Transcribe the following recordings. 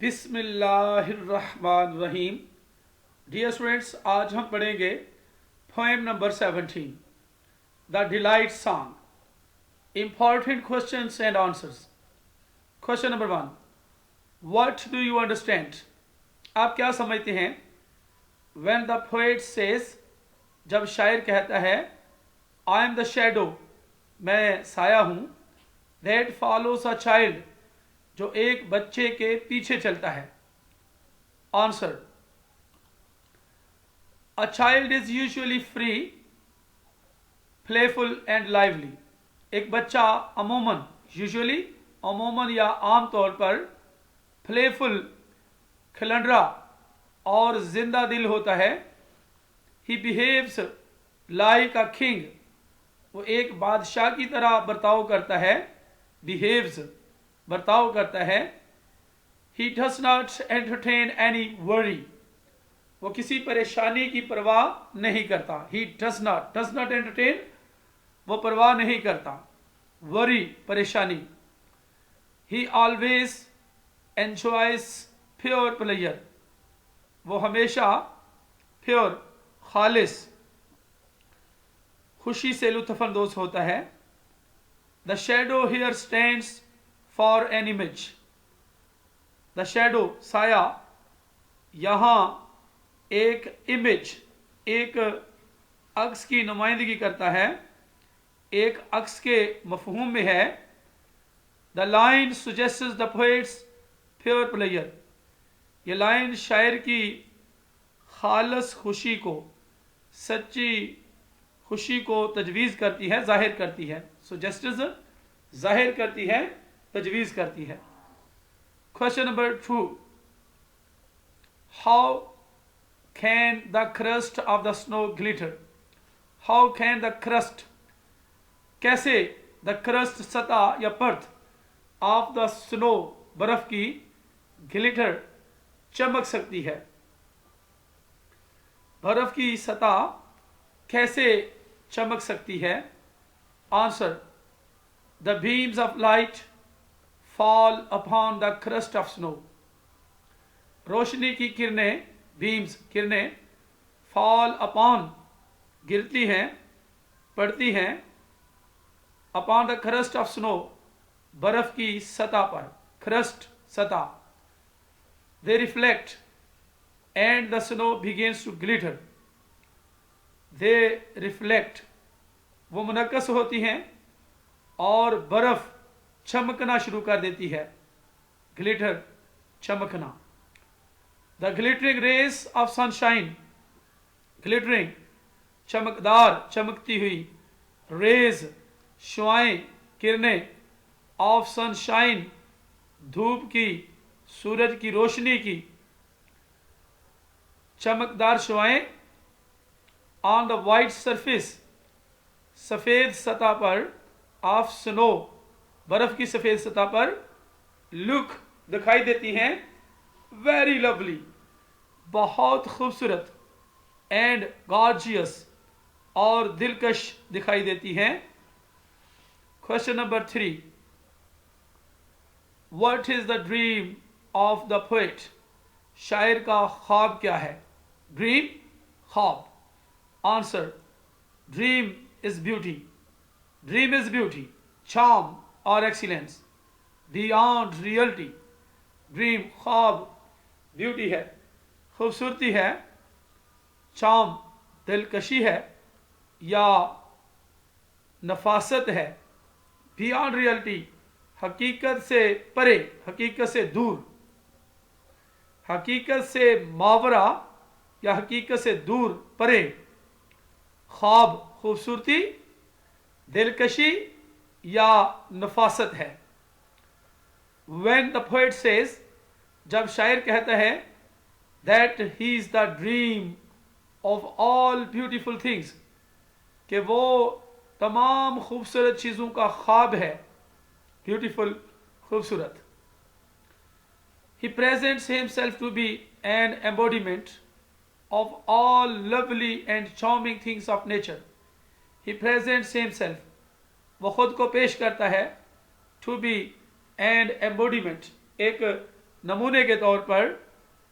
बिस्मिल्लाहिर्रहमानिर्रहीम। Dear students, आज हम पढ़ेंगे poem number 17, the delight song. Important questions and answers. Question number 1, what do you understand? आप क्या समझते हैं? व्हेन द पोएट सेज, जब शायर कहता है, आई एम द शैडो, मैं साया हूं, दैट फॉलोज अ चाइल्ड, जो एक बच्चे के पीछे चलता है। Answer, a child is usually free, playful and lively. एक बच्चा अमूमन, यूजुअली अमूमन या आमतौर पर, प्लेफुल खिलंडरा और जिंदा दिल होता है। He behaves like a king, वो एक बादशाह की तरह बर्ताव करता है। बिहेव्स, बर्ताव करता है। He does not entertain any worry, वो किसी परेशानी की परवाह नहीं करता। ही डज नॉट एंटरटेन, वो परवाह नहीं करता। वरी, परेशानी। ही ऑलवेज एंजॉयज प्योर प्लेयर, वो हमेशा प्योर, खालिस, खुशी से लुत्फानंदोज होता है। The shadow here stands for an image, the shadow, साया, यहां एक इमेज, एक अक्स की नुमाइंदगी करता है, एक अक्स के मफहूम में है। The line suggests the poet's pure player, ये लाइन शायर की खालस खुशी को, सच्ची खुशी को तजवीज़ करती है, जाहिर करती है। सुजेस्ट्स, जाहिर करती है, तजवीज़ करती है। Question number 2, how can the crust of the snow glitter? How can the crust, कैसे, द क्रस्ट, सतह या परत, ऑफ द स्नो, बर्फ की, ग्लिटर, चमक सकती है। बर्फ की सतह कैसे चमक सकती है? Answer, the beams of light fall upon the crust of snow, रोशनी की किरणें, बीम्स, किरणें, फॉल अपॉन, गिरती हैं, पड़ती हैं, upon the crust of snow, बर्फ की सतह पर, क्रस्ट, सतह। They reflect and the snow begins to glitter, they reflect, वो मुनक्कस होती हैं और बर्फ चमकना शुरू कर देती है। ग्लिटर, चमकना। The glittering rays of sunshine, glittering, चमकदार, चमकती हुई, रेज, शुआएं, किरणें, ऑफ सनशाइन, धूप की, सूरज की रोशनी की, चमकदार शुआएं, ऑन द वाइट सरफेस, सफेद सतह पर, ऑफ स्नो, बर्फ की सफेद सतह पर, लुक, दिखाई देती हैं, वेरी लवली, बहुत खूबसूरत, एंड गॉर्जियस, और दिलकश दिखाई देती हैं। Question number 3, what is the dream of the poet? शायर का ख्वाब क्या है? ड्रीम, ख्वाब। Answer, dream is beauty, dream is beauty, charm और एक्सीलेंस, बियॉन्ड रियलिटी। ड्रीम, ख्वाब, ब्यूटी है, खूबसूरती है, चार्म, दिलकशी है या नफासत है, बियॉन्ड रियलिटी, हकीकत से परे, हकीकत से दूर, हकीकत से मावरा या हकीकत से दूर, परे। ख्वाब, खूबसूरती, दिलकशी या नफासत है। When the poet says, जब शायर कहता है, that he is the dream of all beautiful things, कि वो तमाम खूबसूरत चीज़ों का ख्वाब है, ब्यूटीफुल, खूबसूरत। He presents himself to be an embodiment of all lovely and charming things of nature. He presents himself, वो खुद को पेश करता है, to be an embodiment, एक नमूने के तौर पर,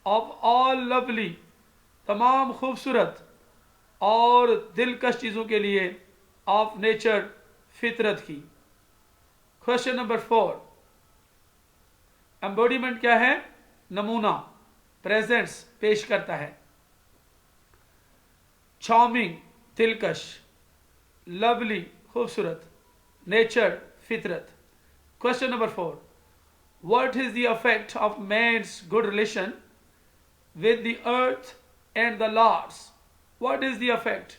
ऑफ ऑल लवली, तमाम खूबसूरत और दिलकश चीज़ों के लिए, ऑफ नेचर, फितरत की। क्वेश्चन नंबर 4, एम्बोडीमेंट क्या है? नमूना, प्रेजेंट्स, पेश करता है। चार्मिंग, दिलकश, लवली, खूबसूरत, नेचर, फितरत। Question number 4, what is the effect of man's good relation with the earth and the lords? What is the effect?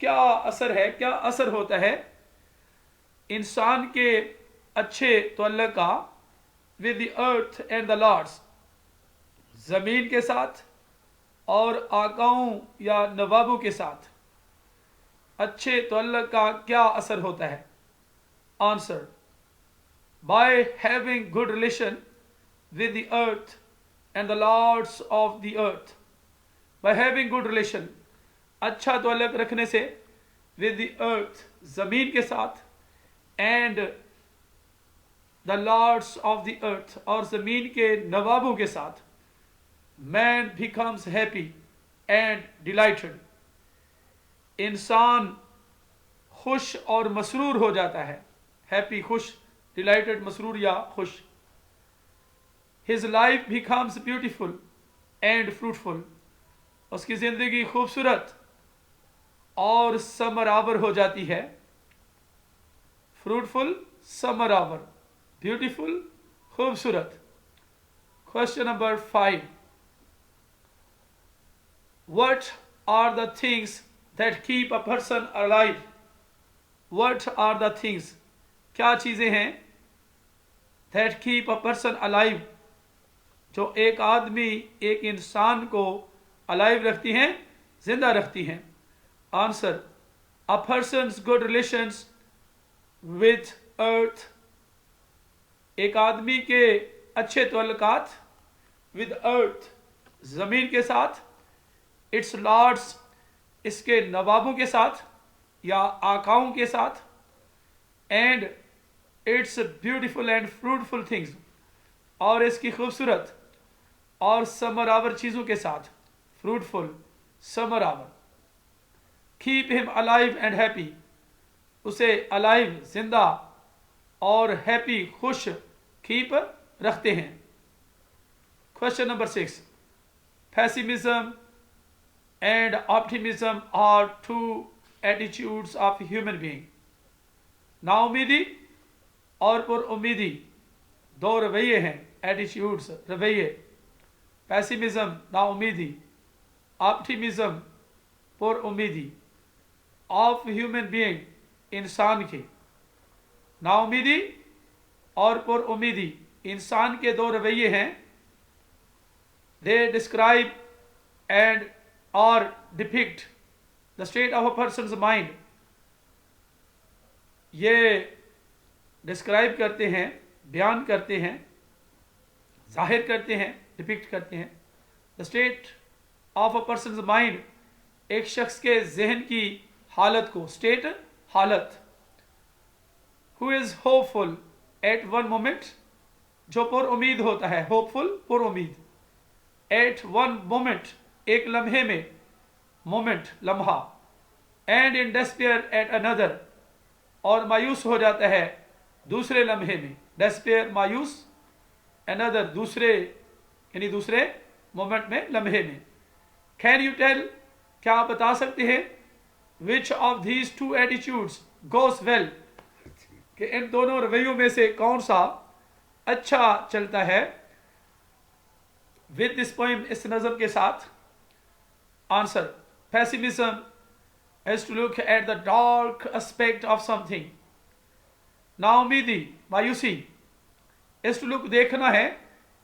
क्या असर है, क्या असर होता है इंसान के अच्छे तल्लुक़ का with the earth and the lords, जमीन के साथ और आकाओं या नवाबों के साथ अच्छे तल्लुक़ का क्या असर होता है? Answer, by having good relation with the earth and the lords of the earth. By having good relation, अच्छा तल्लुक़ रखने से, विद द अर्थ, जमीन के साथ, and the lords of the earth, और जमीन के नवाबों के साथ, man becomes happy and delighted, इंसान खुश और मसरूर हो जाता है। हैप्पी, खुश, डिलाइटेड, मसरूर या खुश। His life becomes beautiful and fruitful, उसकी जिंदगी खूबसूरत और समरावर हो जाती है। फ्रूटफुल, समरावर, ब्यूटीफुल, खूबसूरत। Question number 5, what are the things that keep a person alive? What are the things, क्या चीजें हैं that keep a person alive, जो एक आदमी, एक इंसान को alive रखती हैं, जिंदा रखती हैं? Answer, a person's good relations with earth, एक आदमी के अच्छे तल्लुकात with earth, जमीन के साथ, इट्स लॉर्ड्स, इसके नवाबों के साथ या आकाओं के साथ, and it's beautiful and fruitful things, और इसकी खूबसूरत और समरावर चीज़ों के साथ, फ्रूटफुल, समरावर। Keep him alive and happy, उसे अलाइव, जिंदा, और हैप्पी, खुश, कीप रखते हैं। Question number 6, pessimism and optimism are two attitudes of human being. नाउमीदी और पुरउम्मीदी दो रवैये हैं, एटीट्यूड्स, रवैये। पैसिमिज्म, नाउमीदी, ऑप्टिमिज्म, पुरउम्मीदी, ऑफ ह्यूमन बीइंग, इंसान के। नाउमीदी और पुरउम्मीदी इंसान के दो रवैये हैं। They describe and or depict the state of a person's mind, ये डिस्क्राइब करते हैं, बयान करते हैं, जाहिर करते हैं, डिपिक्ट करते हैं the state of a person's mind, एक शख्स के जहन की हालत को, स्टेट, हालत। Who is hopeful at one moment, जो पुर उम्मीद होता है, होपफुल, पुर उम्मीद। एट वन मोमेंट, एक लम्हे में, मोमेंट, लम्हा। And in despair at another, और मायूस हो जाता है दूसरे लम्हे में। डेस्पेयर, मायूस, अनदर, दूसरे, यानी दूसरे मोमेंट में, लम्हे में। कैन यू टेल, क्या आप बता सकते हैं, which of these two attitudes goes well, कि इन दोनों रवैयों में से कौन सा अच्छा चलता है विद दिस पोएम, इस नज़म के साथ? Answer, pessimism is to look at the dark aspect of something. नाउमीदी, मायूसी, is to look, देखना है,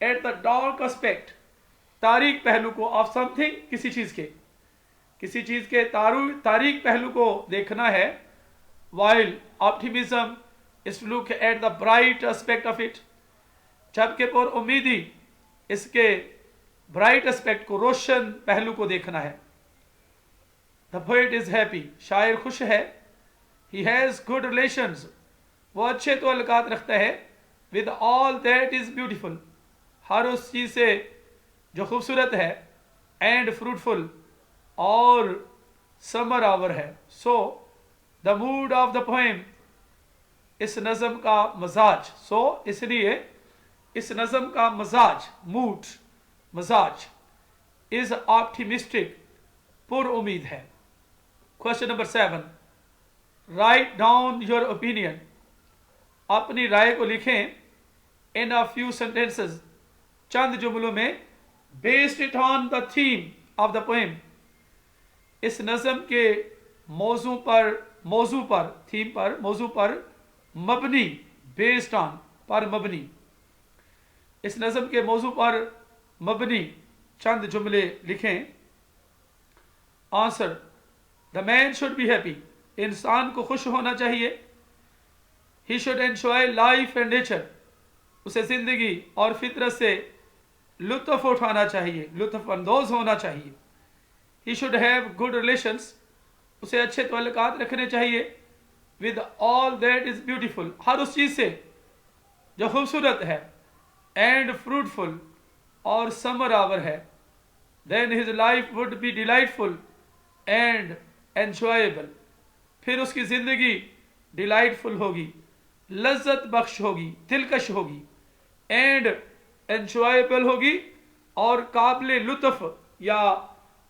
at the dark aspect, तारीक पहलू को, of something, किसी चीज के, किसी चीज के तारीक पहलू को देखना है। while optimism is to look at the bright aspect of it, जबकि पुर उम्मीदी इसके ब्राइट एस्पेक्ट को, रोशन पहलू को देखना है। द पोएट इज हैप्पी, शायर खुश है। ही हैज गुड रिलेशंस, वो अच्छे तल्लुकात रखता है। With all that is beautiful, हर उस चीज़ से जो खूबसूरत है, एंड फ्रूटफुल, और समर आवर है। So the mood of the poem, इस नज़म का मजाज, सो इसलिए इस नज़म का मजाज, मूड, मजाज इज ऑप्टिमिस्टिक, पुर उम्मीद है। Question number 7, write down your opinion, अपनी राय को लिखें इन अ फ्यू सेंटेंसेस, चंद जुमलों में, based it on the theme of the poem, इस नज़म के मौजू पर, थीम पर, मौजू पर मबनी, बेस्ड ऑन पर मबनी, इस नज़म के मौजू पर मबनी चंद जुमले लिखें। Answer, the man should be happy, इंसान को खुश होना चाहिए। He should enjoy life and nature, उसे जिंदगी और फितरत से लुत्फ उठाना चाहिए, लुत्फ अंदोज होना चाहिए। He should have good relations, उसे अच्छे ताल्लुकात रखने चाहिए। With all that is beautiful, हर उस चीज़ से जो खूबसूरत है। एंड फ्रूटफुल, और समर आवर है। Then his life would be delightful and enjoyable, फिर उसकी ज़िंदगी डिलाइटफुल होगी, लज्जत बख्श होगी, दिलकश होगी, एंड एंजॉयबल होगी, और काबिल लुत्फ या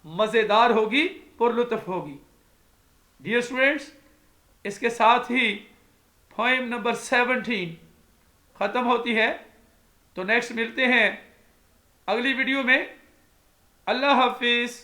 मज़ेदार होगी, पुरलुत्फ होगी। डियर स्टूडेंट्स, इसके साथ ही पोएम नंबर 17 ख़त्म होती है। तो नेक्स्ट मिलते हैं अगली वीडियो में। अल्लाह हाफिज़।